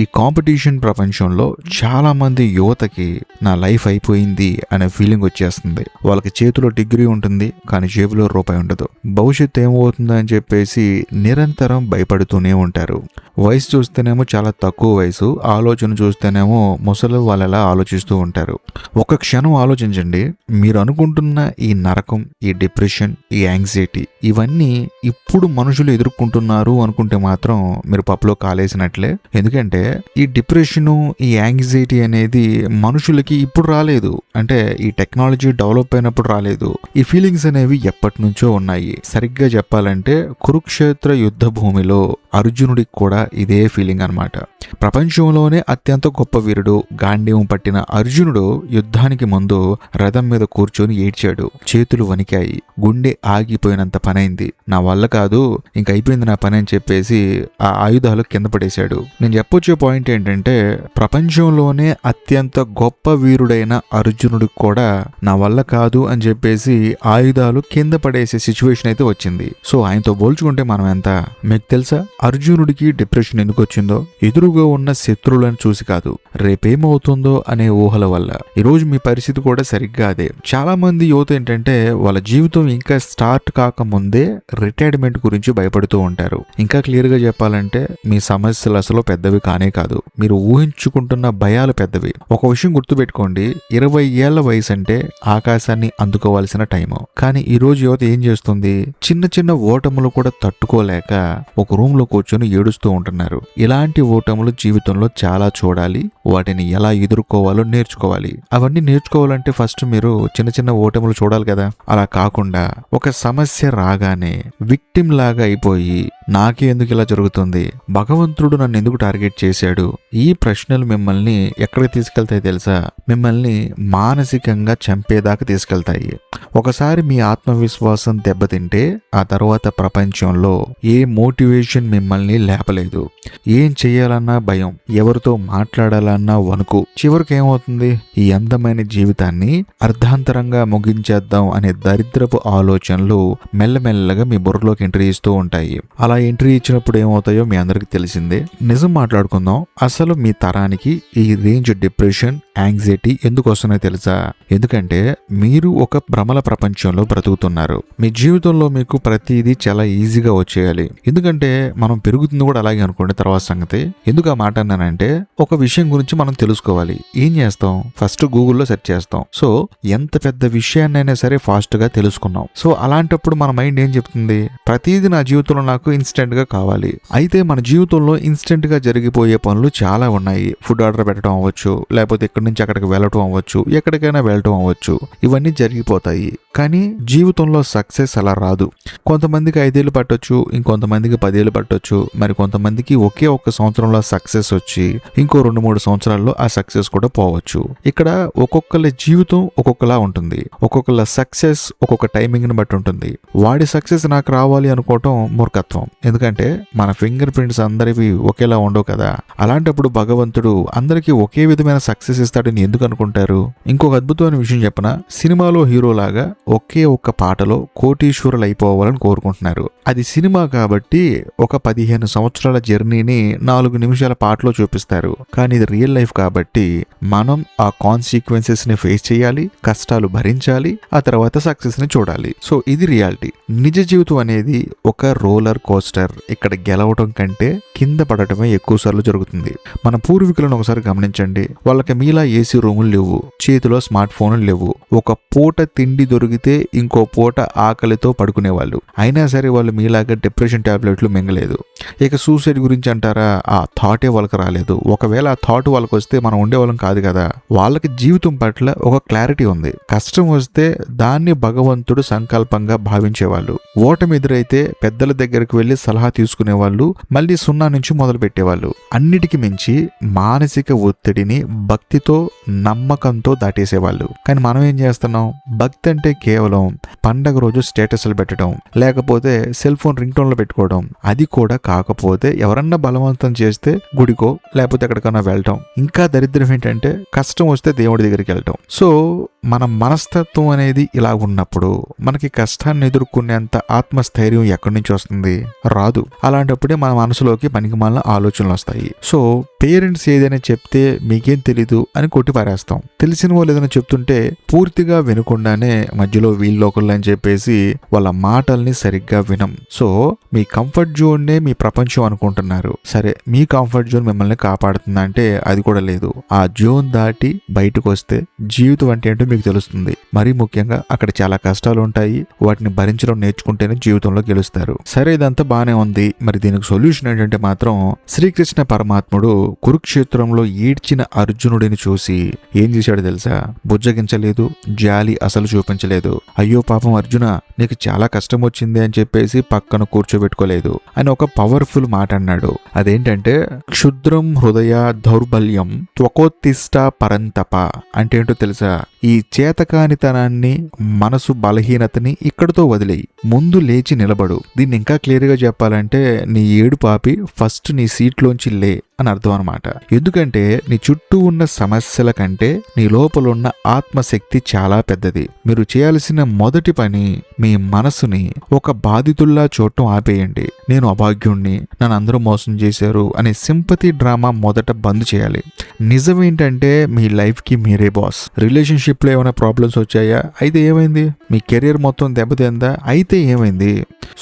ఈ కాంపిటీషన్ ప్రపంచంలో చాలా మంది యువతకి నా లైఫ్ అయిపోయింది అనే ఫీలింగ్ వచ్చేస్తుంది. వాళ్ళకి చేతిలో డిగ్రీ ఉంటుంది, కానీ జేబులో రూపాయి ఉండదు. భవిష్యత్తు ఏమవుతుందని చెప్పేసి నిరంతరం భయపడుతూనే ఉంటారు. వయసు చూస్తేనేమో చాలా తక్కువ వయసు, ఆలోచన చూస్తేనేమో ముసలి వాళ్ళలా ఆలోచిస్తూ ఉంటారు. ఒక క్షణం ఆలోచించండి, మీరు అనుకుంటున్న ఈ నరకం, ఈ డిప్రెషన్, ఈ యాంగ్జైటీ ఇవన్నీ ఇప్పుడు మనుషులు ఎదుర్కొంటున్నారు అనుకుంటే మాత్రం మీరు పప్పులో కాలేసినట్లే. ఎందుకంటే ఈ డిప్రెషను, ఈ యాంగ్జైటీ అనేది మనుషులకి ఇప్పుడు రాలేదు, అంటే ఈ టెక్నాలజీ డెవలప్ అయినప్పుడు రాలేదు. ఈ ఫీలింగ్స్ అనేవి ఎప్పటి నుంచో ఉన్నాయి. సరిగ్గా చెప్పాలంటే కురుక్షేత్ర యుద్ధ భూమిలో అర్జునుడికి కూడా ఇదే ఫీలింగ్ అన్నమాట. ప్రపంచంలోనే అత్యంత గొప్ప వీరుడు, గాంధీవం పట్టిన అర్జునుడు యుద్ధానికి ముందు రథం మీద కూర్చొని ఏడ్చాడు. చేతులు వణికాయి, గుండె ఆగిపోయినంత పనైంది. నా వల్ల కాదు, ఇంక అయిపోయింది నా పని అని చెప్పేసి ఆ ఆయుధాలు కింద పడేశాడు. నేను చెప్పొచ్చే పాయింట్ ఏంటంటే, ప్రపంచంలోనే అత్యంత గొప్ప వీరుడైన అర్జునుడికి కూడా నా వల్ల కాదు అని చెప్పేసి ఆయుధాలు కింద పడేసే సిచ్యువేషన్ అయితే వచ్చింది. సో ఆయనతో పోల్చుకుంటే మనం ఎంత? మీకు తెలుసా అర్జునుడికి డిప్రెషన్ ఎందుకు వచ్చిందో? ఎదురుగా ఉన్న శత్రువులను చూసి కాదు, రేపేమవుతుందో అనే ఊహల వల్ల. ఈరోజు మీ పరిస్థితి కూడా సరిగ్గా అదే. చాలా మంది యువత ఏంటంటే వాళ్ళ జీవితం ఇంకా స్టార్ట్ కాకముందే రిటైర్మెంట్ గురించి భయపడుతూ ఉంటారు. ఇంకా క్లియర్ గా చెప్పాలంటే మీ సమస్యలు అసలు పెద్దవి కానే కాదు, మీరు ఊహించుకుంటున్న భయాలు పెద్దవి. ఒక విషయం గుర్తుపెట్టుకోండి, 20 ఏళ్ల వయసు అంటే ఆకాశాన్ని అందుకోవాల్సిన టైము. కానీ ఈ రోజు యువత ఏం చేస్తుంది? చిన్న చిన్న ఓటములు కూడా తట్టుకోలేక ఒక రూమ్ లో కూర్చొని ఏడుస్తూ ఉంటున్నారు. ఇలాంటి ఓటములు జీవితంలో చాలా చూడాలి, వాటిని ఎలా ఎదుర్కోవాలో నేర్చుకోవాలి. అవన్నీ నేర్చుకోవాలంటే ఫస్ట్ మీరు చిన్న చిన్న ఓటములు చూడాలి కదా. అలా కాకుండా ఒక సమస్య రాగానే విక్టిమ్ లాగా అయిపోయి నాకే ఎందుకు ఇలా జరుగుతుంది, భగవంతుడు నన్ను ఎందుకు టార్గెట్ చేశాడు, ఈ ప్రశ్నలు మిమ్మల్ని ఎక్కడికి తీసుకెళ్తాయి తెలుసా? మిమ్మల్ని మానసికంగా చంపేదాకా తీసుకెళ్తాయి. ఒకసారి మీ ఆత్మవిశ్వాసం దెబ్బతింటే ఆ తర్వాత ప్రపంచంలో ఏ మోటివేషన్ మిమ్మల్ని లేపలేదు. ఏం చెయ్యాలన్నా భయం, ఎవరితో మాట్లాడాలన్నా వణుకు. చివరికి ఏమవుతుంది? ఈ అందమైన జీవితాన్ని అర్ధాంతరంగా ముగించేద్దాం అనే దరిద్రపు ఆలోచనలు మెల్లమెల్లగా మీ బుర్రలోకి ఎంట్రీ ఇస్తూ ఉంటాయి. అలా ఎంట్రీ ఇచ్చినప్పుడు ఏమవుతాయో మీ అందరికి తెలిసిందే. నిజం మాట్లాడుకుందాం, అసలు మీ తరానికి ఈ రేంజ్ డిప్రెషన్, యాంగ్జైటీ ఎందుకు వస్తున్నాయో తెలుసా? ఎందుకంటే మీరు ఒక భ్రమల ప్రపంచంలో బ్రతుకుతున్నారు. మీ జీవితంలో మీకు ప్రతిదీ చాలా ఈజీగా వచ్చేయాలి. ఎందుకంటే మనం పెరుగుతుంది కూడా అలాగే అనుకోండి. తర్వాత సంగతి ఎందుకు ఆ మాట అన్నానంటే, ఒక విషయం గురించి మనం తెలుసుకోవాలి. ఏం చేస్తాం? ఫస్ట్ గూగుల్లో సెర్చ్ చేస్తాం. సో ఎంత పెద్ద విషయాన్నైనా సరే ఫాస్ట్ గా తెలుసుకున్నాం. సో అలాంటప్పుడు మన మైండ్ ఏం చెప్తుంది? ప్రతిదీ నా జీవితంలో నాకు ఇన్స్టెంట్ గా కావాలి. అయితే మన జీవితంలో ఇన్స్టెంట్ గా జరిగిపోయే పనులు చాలా ఉన్నాయి. ఫుడ్ ఆర్డర్ పెట్టడం అవ్వచ్చు, లేకపోతే ఇక్కడి నుంచి అక్కడికి వెళ్ళటం అవ్వచ్చు, ఎక్కడికైనా వెళ్ళటం అవ్వచ్చు. ఇవన్నీ జరిగిపోతాయి. కానీ జీవితంలో సక్సెస్ అలా రాదు. కొంతమందికి 5 ఏళ్ళు పట్టొచ్చు, ఇంకొంతమందికి 10 ఏళ్ళు పట్టొచ్చు, మరి కొంతమందికి ఒకే ఒక్క సంవత్సరంలో సక్సెస్ వచ్చి ఇంకో 2-3 సంవత్సరాల్లో ఆ సక్సెస్ కూడా పోవచ్చు. ఇక్కడ ఒక్కొక్కళ్ళ జీవితం ఒక్కొక్కలా ఉంటుంది. ఒక్కొక్కళ్ళ సక్సెస్ ఒక్కొక్క టైమింగ్ ని బట్టి ఉంటుంది. వాడి సక్సెస్ నాకు రావాలి అనుకోవటం మూర్ఖత్వం. ఎందుకంటే మన ఫింగర్ ప్రింట్స్ అందరివి ఒకేలా ఉండవు కదా. అలాంటప్పుడు భగవంతుడు అందరికీ ఒకే విధమైన సక్సెస్ ఇస్తాడని ఎందుకు అనుకుంటారు? ఇంకొక అద్భుతమైన విషయం చెప్పనా? సినిమాలో హీరోలాగా ఒకే ఒక్క పాటలో కోటీశ్వరులు అయిపోవాలని కోరుకుంటున్నారు. అది సినిమా కాబట్టి ఒక 15 సంవత్సరాల జర్నీని 4 నిమిషాల పాటలో చూపిస్తారు. కానీ ఇది రియల్ లైఫ్ కాబట్టి మనం ఆ కాన్సిక్వెన్సెస్ ని ఫేస్ చేయాలి, కష్టాలు భరించాలి, ఆ తర్వాత సక్సెస్ ని చూడాలి. సో ఇది రియాలిటీ. నిజ జీవితం అనేది ఒక రోలర్ కోస్టర్. ఇక్కడ గెలవడం కంటే కింద పడటమే ఎక్కువ సార్లు జరుగుతుంది. మన పూర్వీకులను ఒకసారి గమనించండి. వాళ్ళకి మీలా ఏసీ రూములు లేవు, చేతిలో స్మార్ట్ ఫోన్లు లేవు. ఒక పూట తిండి దొరికితే ఇంకో పూట ఆకలితో పడుకునేవాళ్ళు. అయినా సరే వాళ్ళు మీలాగా డిప్రెషన్ టాబ్లెట్లు మింగలేదు. ఇక సూసైడ్ గురించి అంటారా? ఆ థాటే వాళ్ళకి రాలేదు. ఒకవేళ ఆ థాట్ వాళ్ళకి వస్తే మనం ఉండేవాళ్ళం కాదు కదా. వాళ్ళకి జీవితం పట్ల ఒక క్లారిటీ ఉంది. కష్టం వస్తే దాన్ని భగవంతుడు సంకల్పంగా భావించేవాళ్ళు. ఓటమి ఎదురైతే పెద్దల దగ్గరికి వెళ్లి సలహా తీసుకునేవాళ్ళు, మళ్ళీ 0 నుంచి మొదలు పెట్టేవాళ్ళు. అన్నిటికీ మించి మానసిక ఒత్తిడిని భక్తితో భక్తితో నమ్మకంతో దాటేసేవాళ్ళు. కానీ మనం ఏం చేస్తున్నాం? భక్తి అంటే కేవలం పండగ రోజు స్టేటస్లు పెట్టడం, లేకపోతే సెల్ ఫోన్ రింగ్ టోన్లో పెట్టుకోవడం. అది కూడా కాకపోతే ఎవరన్నా బలవంతం చేస్తే గుడికో లేకపోతే ఎక్కడికన్నా వెళ్ళటం. ఇంకా దరిద్రం ఏంటంటే కష్టం వస్తే దేవుడి దగ్గరికి వెళ్ళటం. సో మన మనస్తత్వం అనేది ఇలా ఉన్నప్పుడు మనకి కష్టాన్ని ఎదుర్కొనేంత ఆత్మస్థైర్యం ఎక్కడి నుంచి వస్తుంది? రాదు. అలాంటప్పుడే మన మనసులోకి పనికిమాలిన ఆలోచనలు వస్తాయి. సో పేరెంట్స్ ఏదైనా చెప్తే మీకేం తెలీదు అని కొట్టి పారేస్తాం. తెలిసిన వాళ్ళు ఏదైనా చెప్తుంటే పూర్తిగా వినకుండానే మధ్యలో వీళ్ళొకళ్ళు అని చెప్పేసి వాళ్ళ మాటల్ని సరిగ్గా వినం. సో మీ కంఫర్ట్ జోన్నే మీ ప్రపంచం అనుకుంటున్నారు. సరే, మీ కంఫర్ట్ జోన్ మిమ్మల్ని కాపాడుతుందా అంటే అది కూడా లేదు. ఆ జోన్ దాటి బయటకు వస్తే జీవితం అంటే ఏంటో మీకు తెలుస్తుంది. మరీ ముఖ్యంగా అక్కడ చాలా కష్టాలు ఉంటాయి. వాటిని భరించడం నేర్చుకుంటేనే జీవితంలో గెలుస్తారు. సరే, ఇదంతా బానే ఉంది. మరి దీనికి సొల్యూషన్ ఏంటంటే మాత్రం శ్రీకృష్ణ పరమాత్ముడు కురుక్షేత్రంలో ఈడ్చిన అర్జునుడిని చూసి ఏం చేశాడు తెలుసా? బుజ్జగించలేదు, జాలి అసలు చూపించలేదు. అయ్యో పాపం అర్జున, నీకు చాలా కష్టం వచ్చింది అని చెప్పేసి పక్కన కూర్చోబెట్టుకోలేదు అని ఒక పవర్ఫుల్ మాట అన్నాడు. అదేంటంటే క్షుద్రం హృదయ దౌర్బల్యం త్వకోత్తిష్ట పరంతప అంటే ఏంటో తెలుసా? ఈ చేతకానితనాన్ని, మనసు బలహీనతని ఇక్కడితో వదిలేయి, ముందు లేచి నిలబడు. దీన్ని ఇంకా క్లియర్ గా చెప్పాలంటే నీ ఏడు పాపి ఫస్ట్ నీ సీట్లోంచి లే అని అర్థం అనమాట. ఎందుకంటే నీ చుట్టూ ఉన్న సమస్యల కంటే నీ లోపల ఉన్న ఆత్మశక్తి చాలా పెద్దది. మీరు చేయాల్సిన మొదటి పని మీ మనసుని ఒక బాధితుల్లా చూడటం ఆపేయండి. నేను అభాగ్యుణ్ణి, నన్ను అందరూ మోసం చేశారు అనే సింపతి డ్రామా మొదట బంద్ చేయాలి. నిజం ఏంటంటే మీ లైఫ్ కి మీరే బాస్. రిలేషన్షిప్ లో ఏమైనా ప్రాబ్లమ్స్ వచ్చాయా? అయితే ఏమైంది? మీ కెరీర్ మొత్తం దెబ్బతిందా? అయితే ఏమైంది?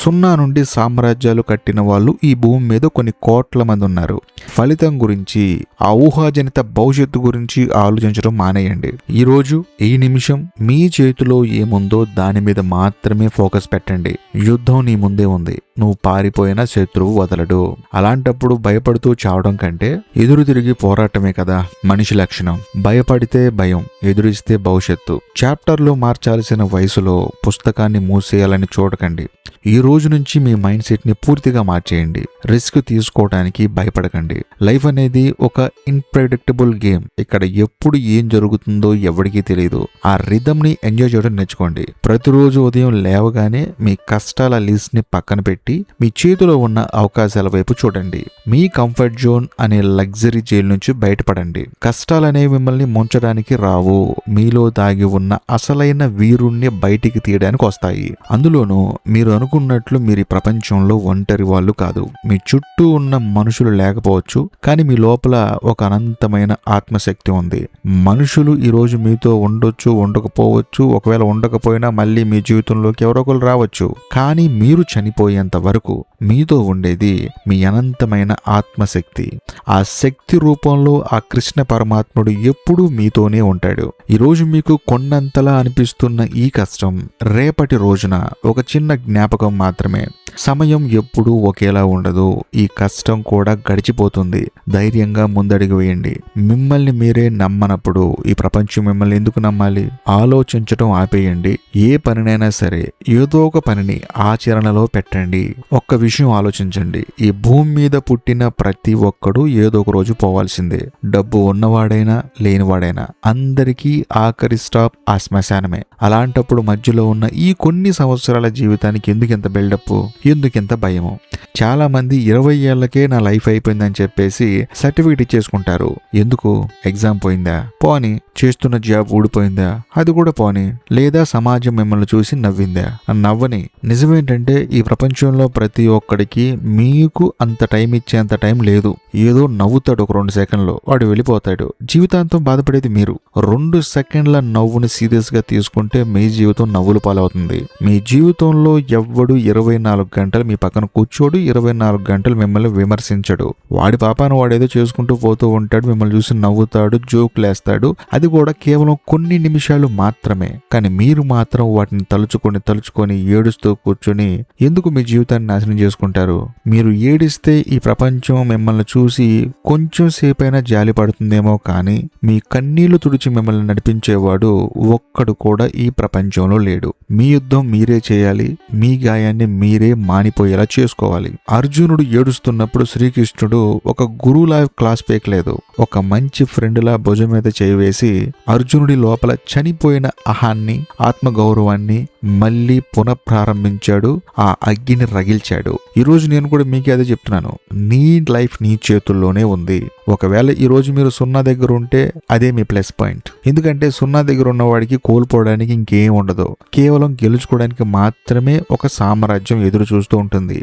సున్నా నుండి సామ్రాజ్యాలు కట్టిన వాళ్ళు ఈ భూమి మీద కొన్ని కోట్ల మంది ఉన్నారు. ఫలితం గురించి, ఆ ఊహాజనిత భవిష్యత్తు గురించి ఆలోచించడం మానేయండి. ఈ రోజు, ఈ నిమిషం మీ చేతిలో ఏముందో దాని మీద మాత్రమే ఫోకస్ పెట్టండి. యుద్ధం నీ ముందే ఉంది. నువ్వు పారిపోయిన శత్రువు వదలడు. అలాంటప్పుడు భయపడుతూ చావడం కంటే ఎదురు తిరిగి పోరాటమే కదా మనిషి లక్షణం. భయపడితే భయం, ఎదురిస్తే భవిష్యత్తు. చాప్టర్లో మార్చాల్సిన వయసులో పుస్తకాన్ని మూసేయాలని చూడకండి. ఈ రోజు నుంచి మీ మైండ్ సెట్ ని పూర్తిగా మార్చేయండి. రిస్క్ తీసుకోవడానికి భయపడకండి. లైఫ్ అనేది ఒక ఇన్ప్రెడిక్టబుల్ గేమ్. ఇక్కడ ఎప్పుడు ఏం జరుగుతుందో ఎవరికీ తెలియదు. ఆ రిథమ్ ని ఎంజాయ్ చేయడం నేర్చుకోండి. ప్రతిరోజు ఉదయం లేవగానే మీ కష్టాల లిస్ట్ ని పక్కన పెట్టి మీ చేతిలో ఉన్న అవకాశాల వైపు చూడండి. మీ కంఫర్ట్ జోన్ అనే లగ్జరీ జైలు నుంచి బయటపడండి. కష్టాలనేవి మిమ్మల్ని ముంచడానికి రావు. మీలో దాగి ఉన్న అసలైన వీరుణ్ణి బయటికి తీయడానికి వస్తాయి. అందులోనూ మీరు అనుకున్నట్లు మీరు ఈ ప్రపంచంలో ఒంటరి వాళ్ళు కాదు. మీ చుట్టూ ఉన్న మనుషులు లేకపోవచ్చు, కానీ మీ లోపల ఒక అనంతమైన ఆత్మశక్తి ఉంది. మనుషులు ఈరోజు మీతో ఉండొచ్చు, ఉండకపోవచ్చు. ఒకవేళ ఉండకపోయినా మళ్ళీ మీ జీవితంలోకి ఎవరో ఒకరు రావచ్చు. కానీ మీరు చనిపోయేంత వరకు మీతో ఉండేది మీ అనంతమైన ఆత్మశక్తి. ఆ శక్తి రూపంలో ఆ కృష్ణ పరమాత్ముడు ఎప్పుడూ మీతోనే ఉంటాడు. ఈరోజు మీకు కొండంతలా అనిపిస్తున్న ఈ కష్టం రేపటి రోజున ఒక చిన్న జ్ఞాపకం మాత్రమే. సమయం ఎప్పుడూ ఒకేలా ఉండదు. ఈ కష్టం కూడా గడిచిపోతుంది. ధైర్యంగా ముందడుగు వేయండి. మిమ్మల్ని మీరే నమ్మనప్పుడు ఈ ప్రపంచం మిమ్మల్ని ఎందుకు నమ్మాలి? ఆలోచించటం ఆపేయండి. ఏ పనినైనా సరే ఏదో ఒక పనిని ఆచరణలో పెట్టండి. ఒక్క విషయం ఆలోచించండి. ఈ భూమి మీద పుట్టిన ప్రతి ఒక్కడు ఏదో ఒక రోజు పోవాల్సిందే. డబ్బు ఉన్నవాడైనా లేనివాడైనా అందరికీ ఆఖరి స్టాప్ ఆ శ్మశానమే. అలాంటప్పుడు మధ్యలో ఉన్న ఈ కొన్ని సంవత్సరాల జీవితానికి ఎందుకింత బిల్డప్, ఎందుకింత భయము? చాలా మంది 20 ఏళ్లకే నా లైఫ్ అయిపోయిందని చెప్పేసి సర్టిఫికేట్ ఇచ్చేసుకుంటారు. ఎందుకు? ఎగ్జామ్ పోయిందా? పోని. చేస్తున్న జాబ్ ఊడిపోయిందా? అది కూడా పోని. లేదా సమాజం మిమ్మల్ని చూసి నవ్విందా? నవ్వని. నిజమేంటంటే ఈ ప్రపంచంలో ప్రతి ఒక్కడికి మీకు అంత టైం ఇచ్చేంత టైం లేదు. ఏదో నవ్వుతాడు ఒక 2 సెకండ్లో, వాడు వెళ్ళిపోతాడు. జీవితాంతం బాధపడేది మీరు. 2 సెకండ్ల నవ్వుని సీరియస్ గా తీసుకుంటే మీ జీవితం నవ్వుల పాలవుతుంది. మీ జీవితంలో ఎవ్వడు 24 గంటలు మీ పక్కన కూర్చోడు, 24 గంటలు మిమ్మల్ని విమర్శించడు. వాడి పాపాన వాడేదో చేసుకుంటూ పోతూ ఉంటాడు, మిమ్మల్ని చూసి నవ్వుతాడు, జోకులేస్తాడు. అది కూడా కేవలం కొన్ని నిమిషాలు మాత్రమే. కానీ మీరు మాత్రం వాటిని తలుచుకొని ఏడుస్తూ కూర్చొని ఎందుకు మీ జీవితాన్ని నాశనం చేసుకుంటారు? మీరు ఏడిస్తే ఈ ప్రపంచం మిమ్మల్ని చూసి కొంచెం సేపైనా జాలి పడుతుందేమో, కానీ మీ కన్నీళ్లు తుడిచి మిమ్మల్ని నడిపించేవాడు ఒక్కడు కూడా ఈ ప్రపంచంలో లేడు. మీ యుద్ధం మీరే చేయాలి. మీ గాయాన్ని మీరే మానిపోయేలా చేసుకోవాలి. అర్జునుడు ఏడుస్తున్నప్పుడు శ్రీకృష్ణుడు ఒక గురువులా క్లాస్ పేకలేదు, ఒక మంచి ఫ్రెండ్ లా భుజం మీద చేయివేసి అర్జునుడి లోపల చనిపోయిన అహాన్ని, ఆత్మగౌరవాన్ని మళ్ళీ పునఃప్రారంభించాడు, ఆ అగ్గిని రగిల్చాడు. ఈరోజు నేను కూడా మీకే అదే చెప్తున్నాను, నీ లైఫ్ నీ చేతుల్లోనే ఉంది. ఒకవేళ ఈరోజు మీరు 0 దగ్గర ఉంటే అదే మీ ప్లస్ పాయింట్. ఎందుకంటే 0 దగ్గర ఉన్నవాడికి కోల్పోవడానికి ఇంకేం ఉండదు, కేవలం గెలుచుకోవడానికి మాత్రమే ఒక సామ్రాజ్యం ఎదురు చూస్తూ ఉంటుంది.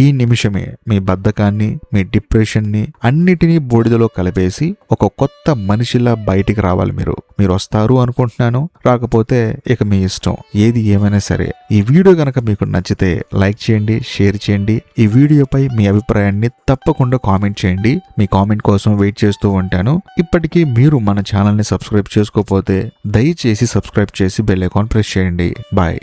ఈ నిమిషమే మీ బద్ధకాన్ని, మీ డిప్రెషన్ని అన్నిటినీ బూడిదలో కలిపేసి ఒక కొత్త మనిషిలా బయటికి రావాలి. మీరు వస్తారు అనుకుంటున్నాను, రాకపోతే ఇక మీ ఇష్టం. ఏది ఏమైనా సరే ఈ వీడియో గనక మీకు నచ్చితే లైక్ చేయండి, షేర్ చేయండి. ఈ వీడియోపై మీ అభిప్రాయాన్ని తప్పకుండా కామెంట్ చేయండి. మీ కామెంట్ కోసం వెయిట్ చేస్తూ ఉంటాను. ఇప్పటికీ మీరు మన ఛానల్ని సబ్స్క్రైబ్ చేసుకోకపోతే దయచేసి సబ్స్క్రైబ్ చేసి బెల్ ఐకాన్ ప్రెస్ చేయండి. బాయ్.